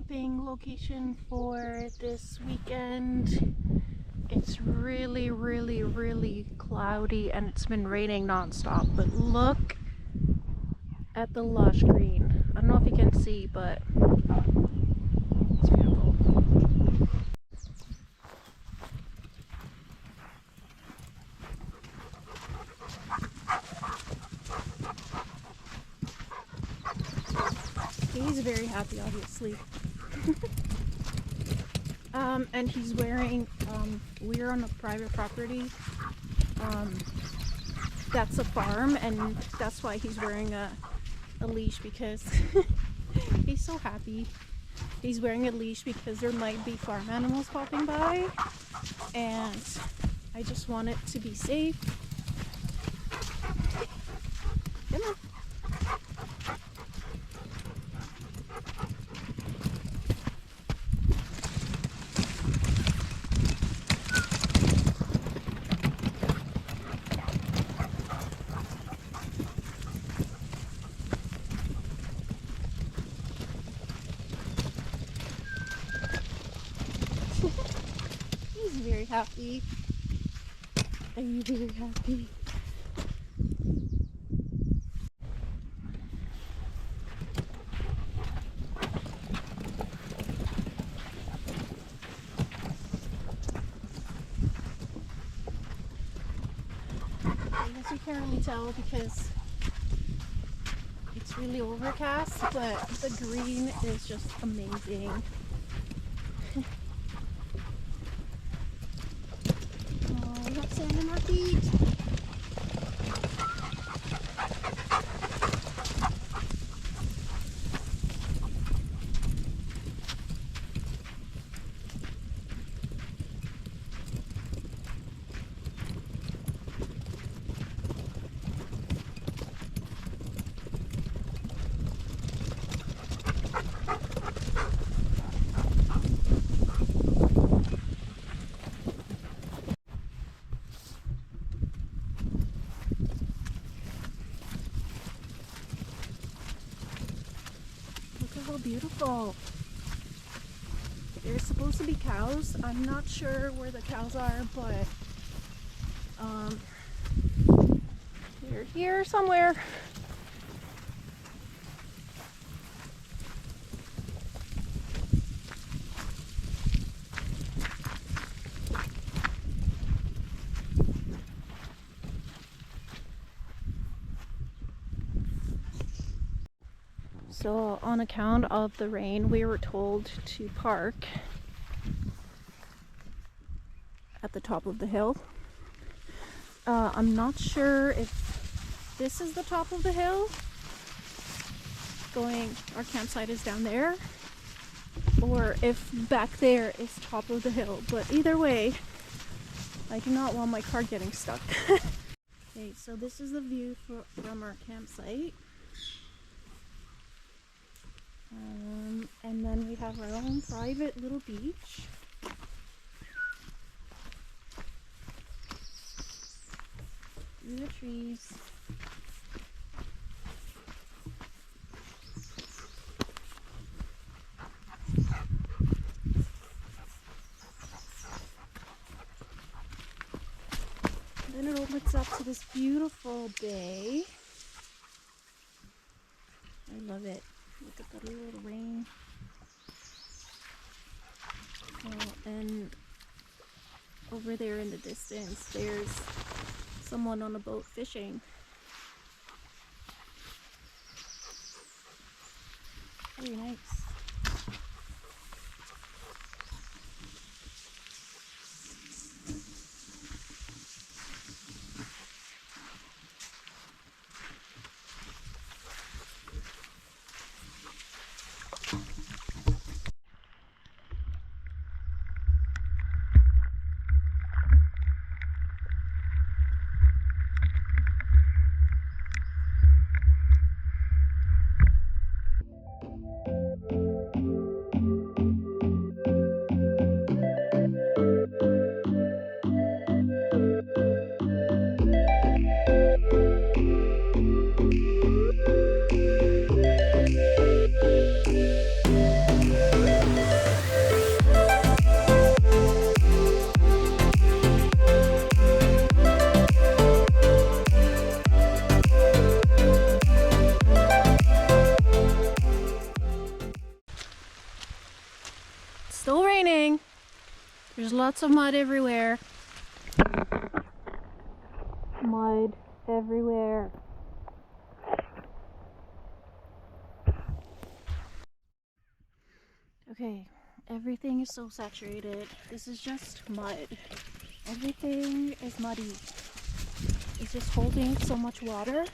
camping location for this weekend. It's really, really, really cloudy and it's been raining non-stop, but look at the lush green. I don't know if you can see, but it's beautiful. He's very happy, obviously. And he's wearing, we're on a private property. That's a farm, and that's why he's wearing a leash, because he's so happy. He's wearing a leash because there might be farm animals popping by, and I just want it to be safe. Come on. He's very happy. Are you very happy? I guess you can't really tell because it's really overcast, but the green is just amazing. Oh, we got sand on our feet. How beautiful. There's supposed to be cows. I'm not sure where the cows are, but they're here somewhere. So on account of the rain, we were told to park at the top of the hill. I'm not sure if this is the top of the hill. Our campsite is down there, or if back there is top of the hill. But either way, I do not want my car getting stuck. Okay, so this is the view from our campsite. And then we have our own private little beach. Through the trees. Then it opens up to this beautiful bay. I love it. Look at the little rain. Oh, and over there in the distance, there's someone on a boat fishing. Very nice. There's lots of mud everywhere. Mud everywhere. Okay, everything is so saturated. This is just mud. Everything is muddy. It's just holding so much water.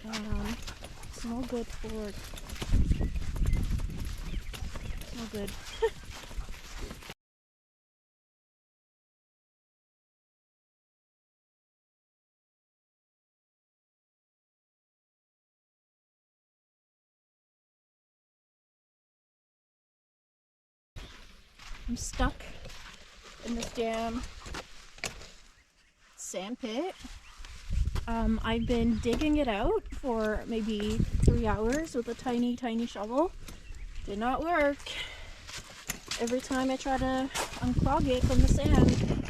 It's no good for. It's no good. I'm stuck in this damn sand pit. I've been digging it out for maybe 3 hours with a tiny shovel. Did not work. Every time I try to unclog it from the sand,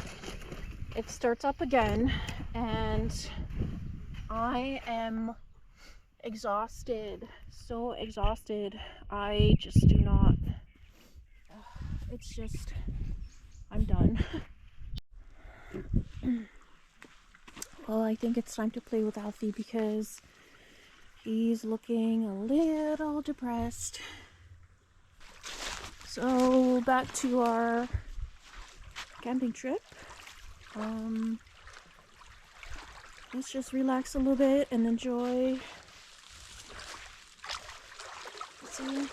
it starts up again, and I am exhausted. So exhausted. I just do not. It's just, I'm done. Well, I think it's time to play with Alfie because he's looking a little depressed. So back to our camping trip. Let's just relax a little bit and enjoy. Let's see.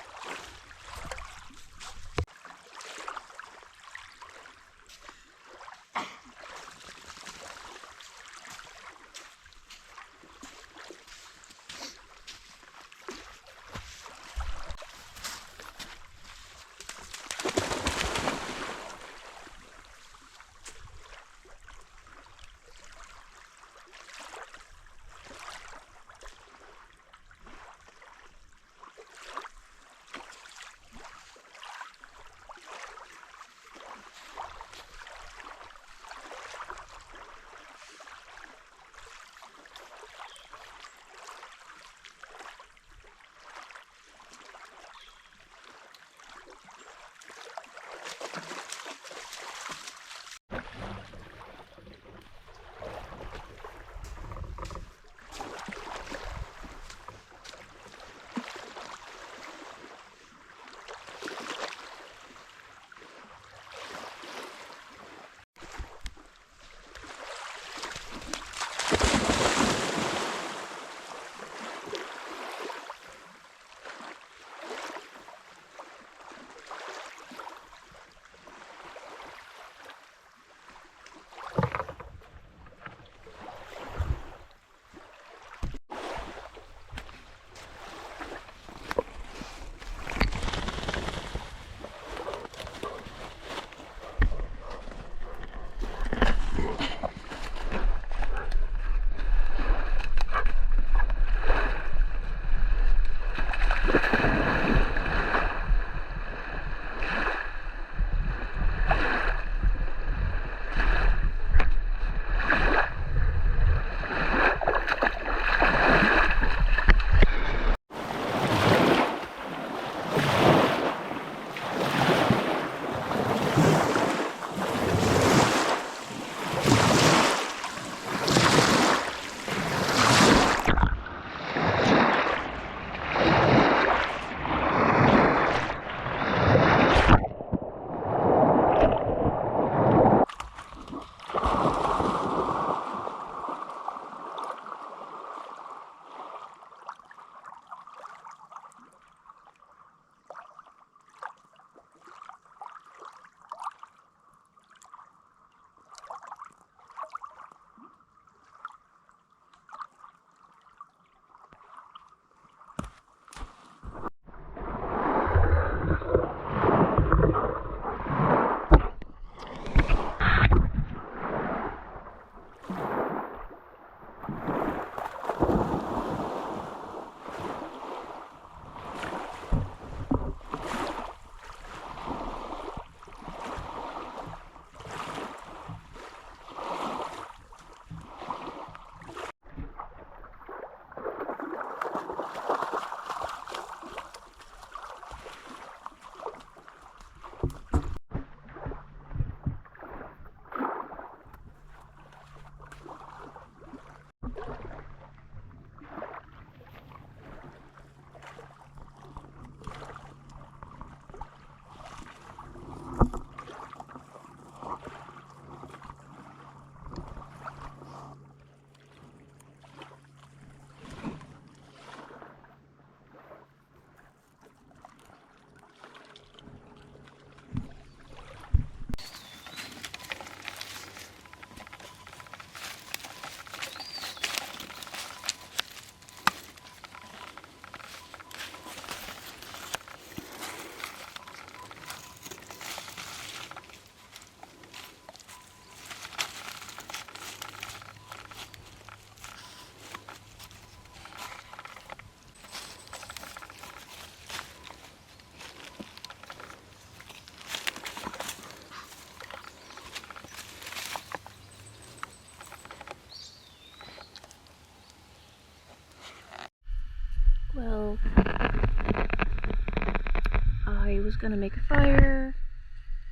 gonna make a fire.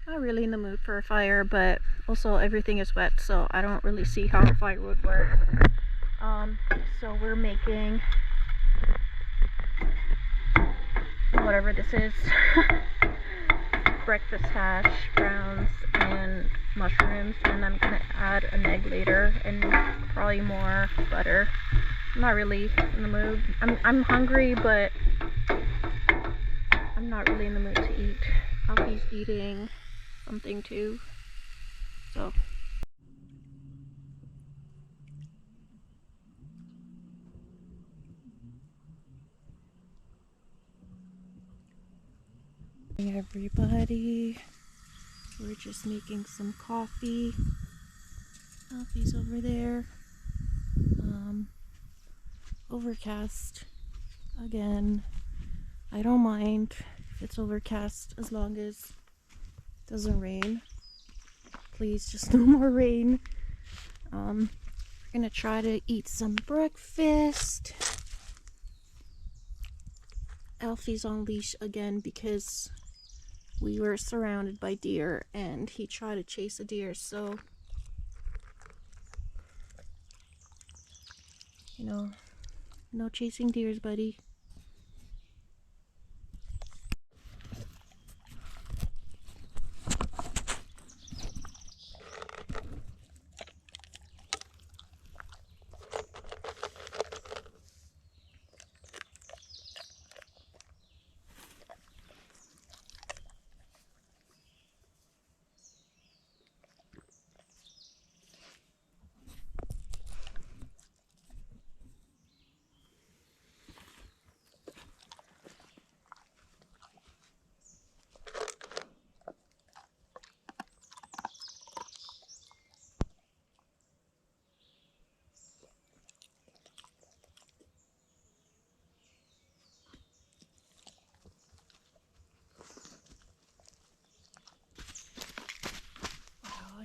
Not really in the mood for a fire, but also everything is wet, so I don't really see how a fire would work. So we're making whatever this is. Breakfast hash browns and mushrooms, and I'm gonna add an egg later and probably more butter. I'm not really in the mood. I'm hungry, but I'm not really in the mood to eat. Alfie's eating something too, so. Hey everybody, we're just making some coffee. Alfie's over there. Overcast again. I don't mind if it's overcast as long as it doesn't rain. Please, just no more rain. We're gonna try to eat some breakfast. Alfie's on leash again because we were surrounded by deer and he tried to chase a deer, so you know, no chasing deers, buddy.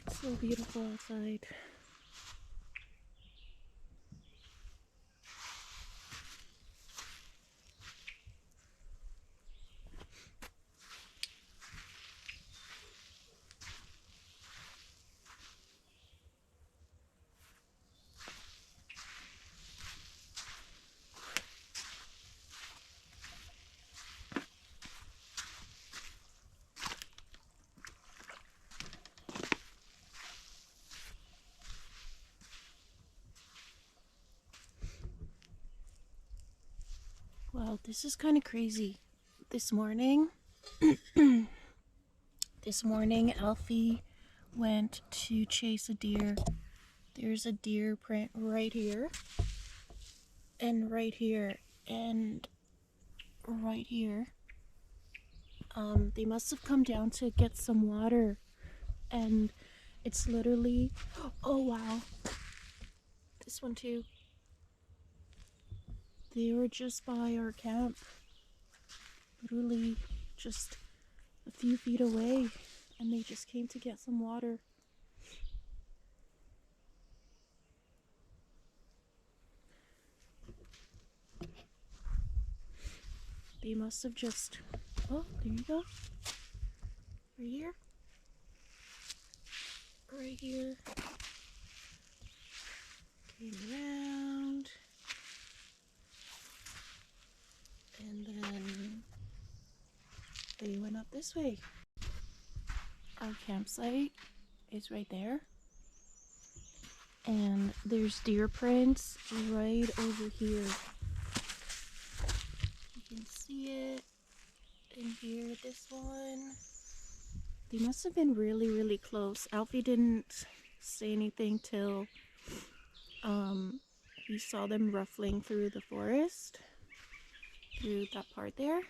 It's so beautiful outside. Well, this is kind of crazy. This morning, Alfie went to chase a deer. There's a deer print right here, and right here, and right here. They must have come down to get some water, and it's literally, oh wow, this one too. They were just by our camp, literally just a few feet away, and they just came to get some water. They must have just, oh, there you go. Right here. Right here. Came around. And then they went up this way. Our campsite is right there. And there's deer prints right over here. You can see it in here, this one. They must have been really, really close. Alfie didn't say anything till he saw them ruffling through the forest, through that part there.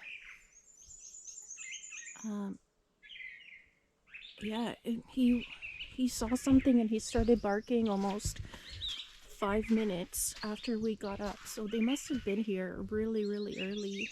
Yeah, he saw something and he started barking almost 5 minutes after we got up. So they must have been here really, really early.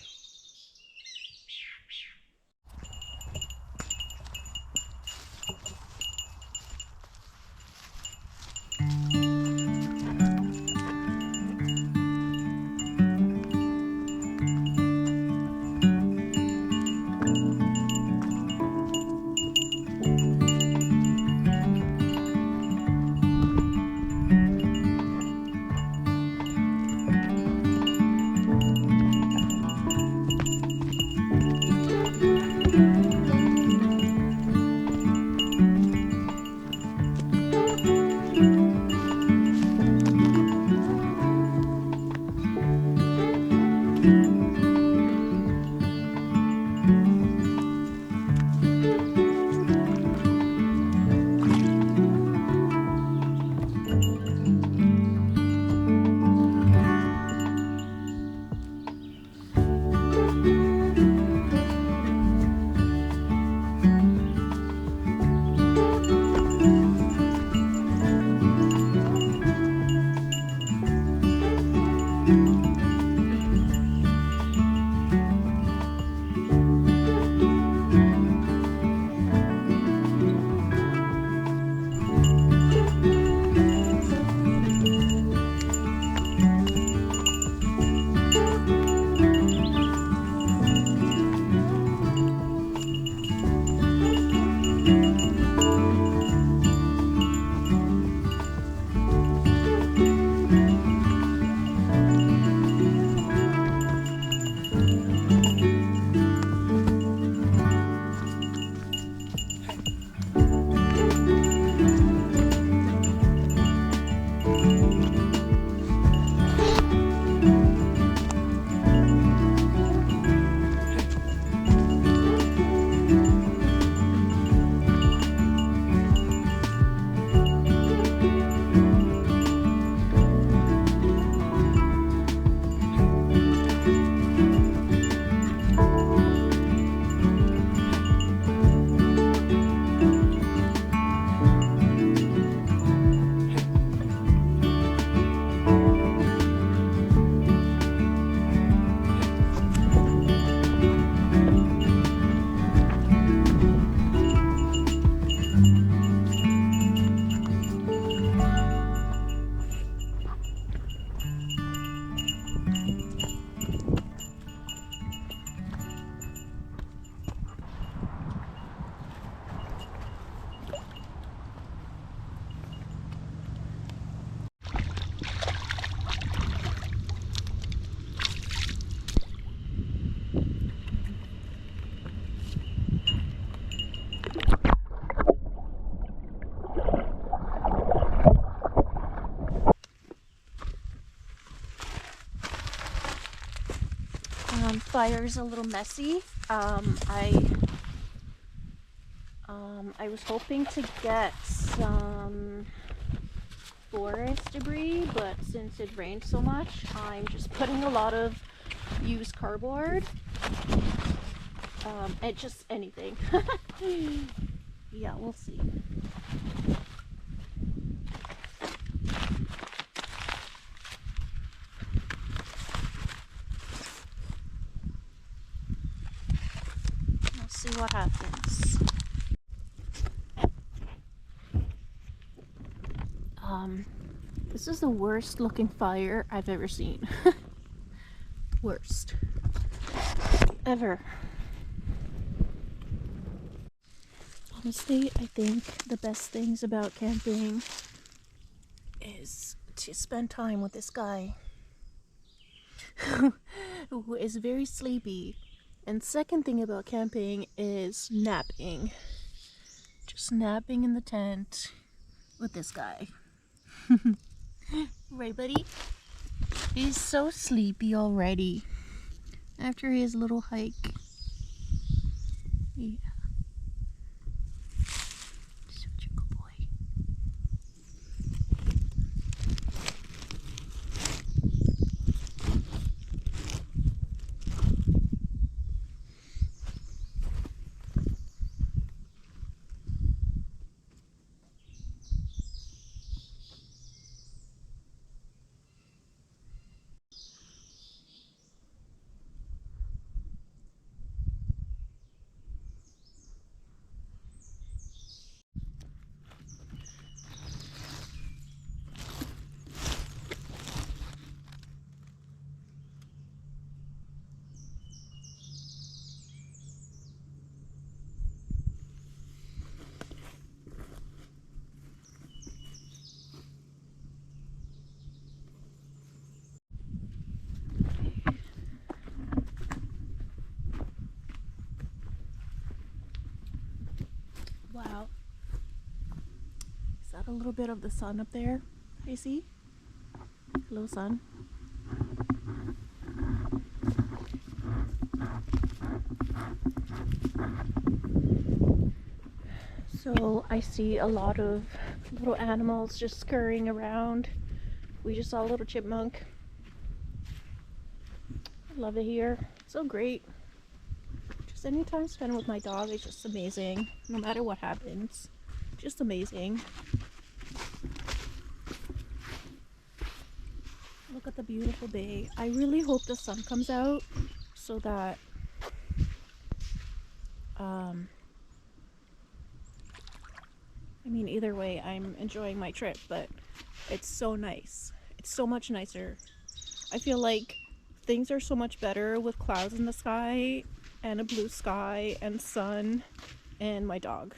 fire is a little messy. I was hoping to get some forest debris, but since it rained so much, I'm just putting a lot of used cardboard. And just anything. Yeah, we'll see. We'll see what happens. This is the worst looking fire I've ever seen. Worst. Ever. Honestly, I think the best things about camping is to spend time with this guy who is very sleepy. And second thing about camping is napping. Just napping in the tent with this guy. Right, buddy? He's so sleepy already after his little hike. Yeah. Such a good boy. Wow. Is that a little bit of the sun up there? You see? Hello, sun. So I see a lot of little animals just scurrying around. We just saw a little chipmunk. I love it here. So great. Just any time spent with my dog is just amazing. No matter what happens. Just amazing. Look at the beautiful bay. I really hope the sun comes out so that I mean, either way, I'm enjoying my trip, but it's so nice. It's so much nicer. I feel like things are so much better with clouds in the sky and a blue sky and sun and my dog.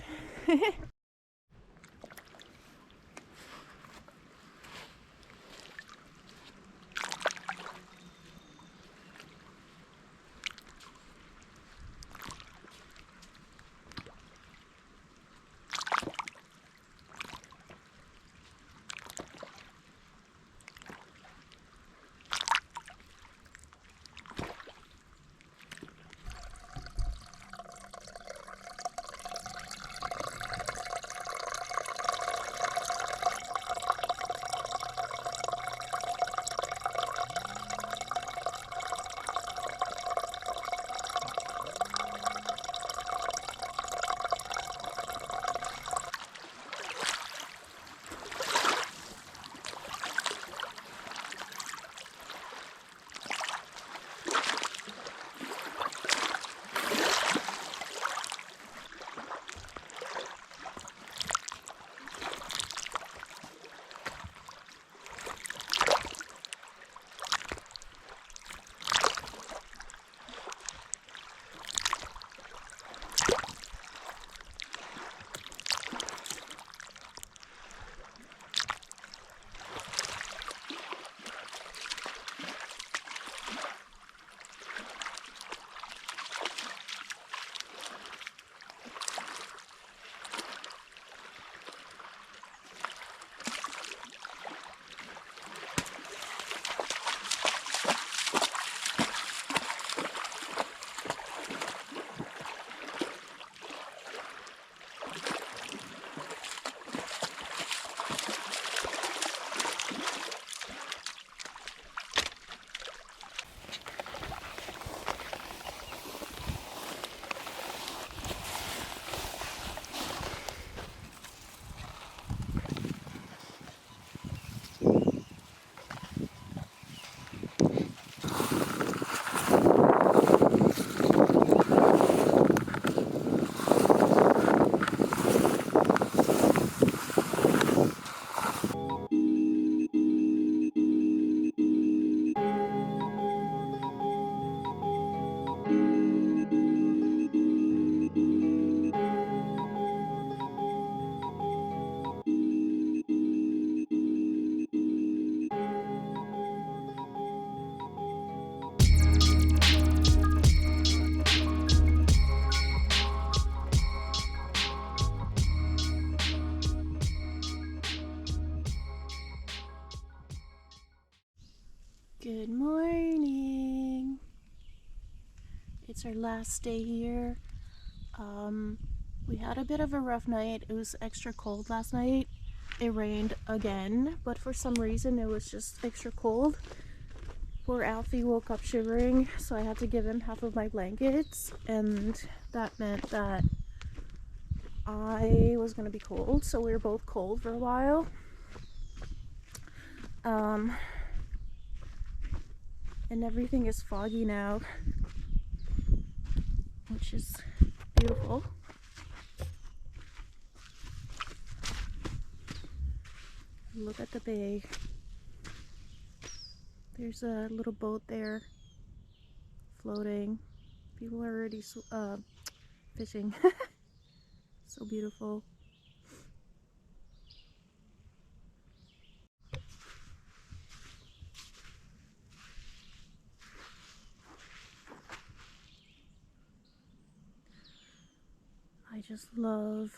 Good morning. It's our last day here. We had a bit of a rough night. It was extra cold last night. It rained again, but for some reason it was just extra cold. Poor Alfie woke up shivering, so I had to give him half of my blankets, and that meant that I was gonna be cold, so we were both cold for a while. And everything is foggy now, which is beautiful. Look at the bay. There's a little boat there floating. People are already fishing. So beautiful. I just love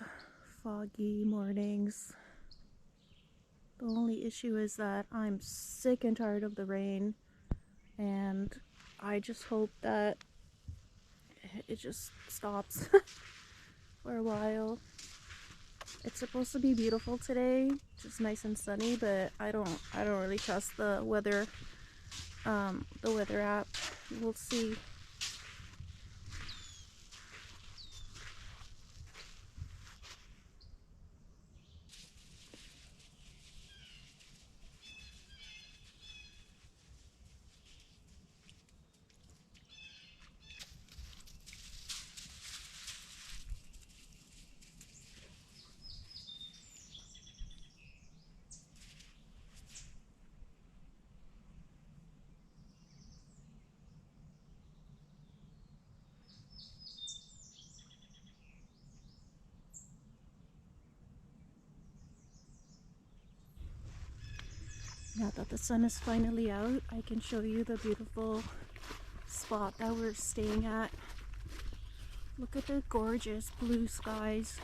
foggy mornings. The only issue is that I'm sick and tired of the rain, and I just hope that it just stops for a while. It's supposed to be beautiful today, just nice and sunny, but I don't really trust the weather app. We'll see. Now that the sun is finally out, I can show you the beautiful spot that we're staying at. Look at the gorgeous blue skies.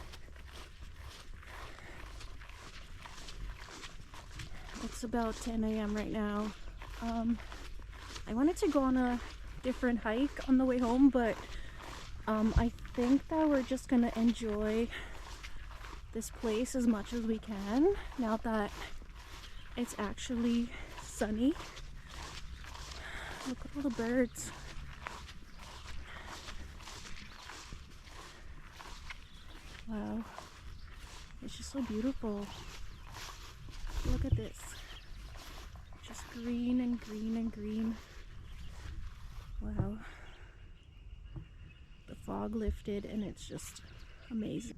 It's about 10 a.m. right now. I wanted to go on a different hike on the way home, but I think that we're just gonna enjoy this place as much as we can now that it's actually sunny. Look at all the birds. Wow. It's just so beautiful. Look at this. Just green and green and green. Wow. The fog lifted and it's just amazing.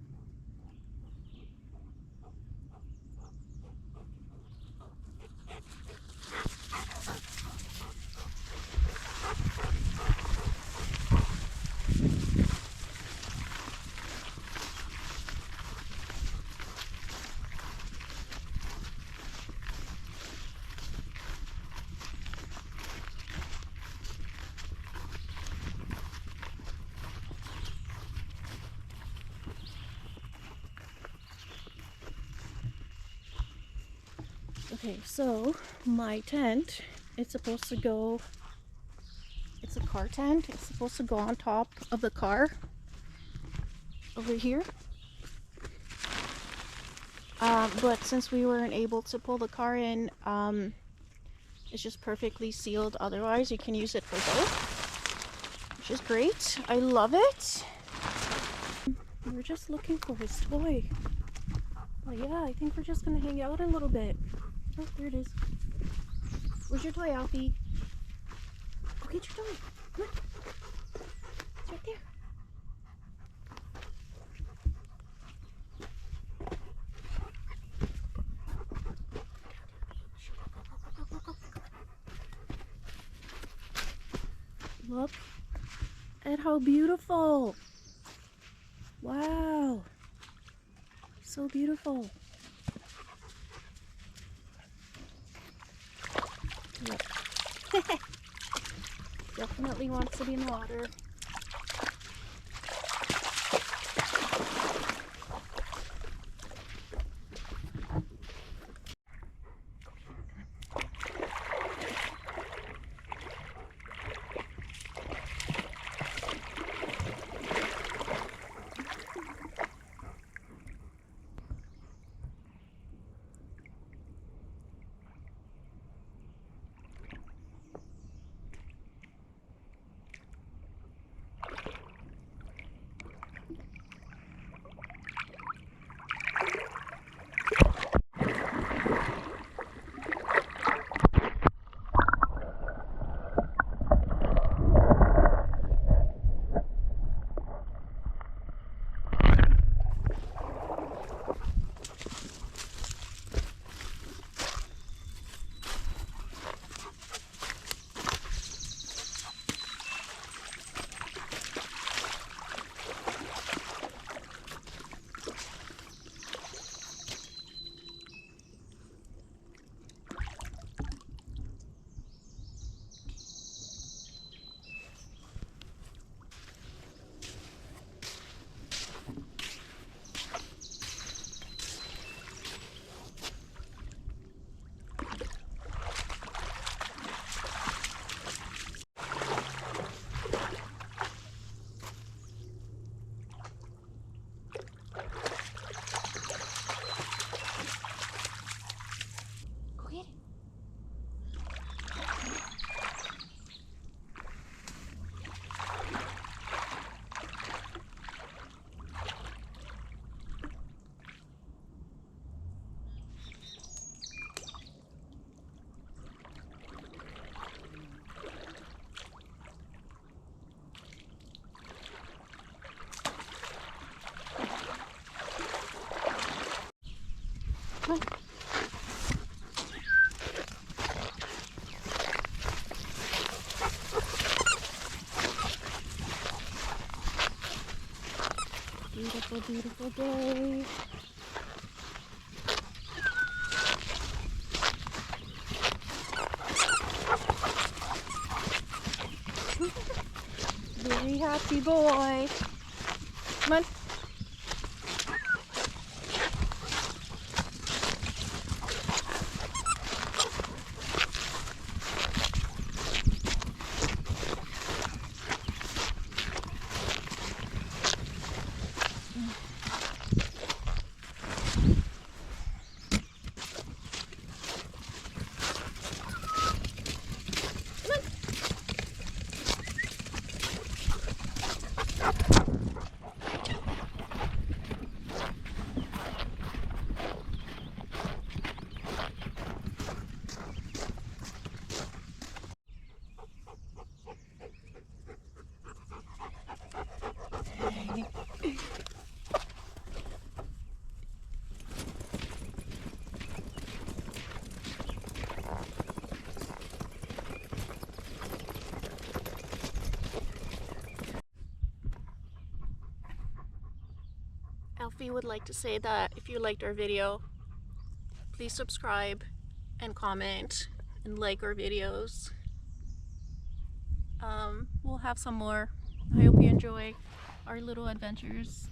Okay, so my tent, it's supposed to go, it's a car tent, it's supposed to go on top of the car over here. But since we weren't able to pull the car in, it's just perfectly sealed. Otherwise, you can use it for both, which is great. I love it. We're just looking for his toy. Well, yeah, I think we're just gonna hang out a little bit. Oh, there it is. Where's your toy, Alfie? Go get your toy. Come on. It's right there. Look at how beautiful. Wow. So beautiful. Yep. Definitely wants to be in the water. beautiful, beautiful day. Very happy boy. Come on. Alfie would like to say that if you liked our video, please subscribe and comment and like our videos. We'll have some more. I hope you enjoy our little adventures.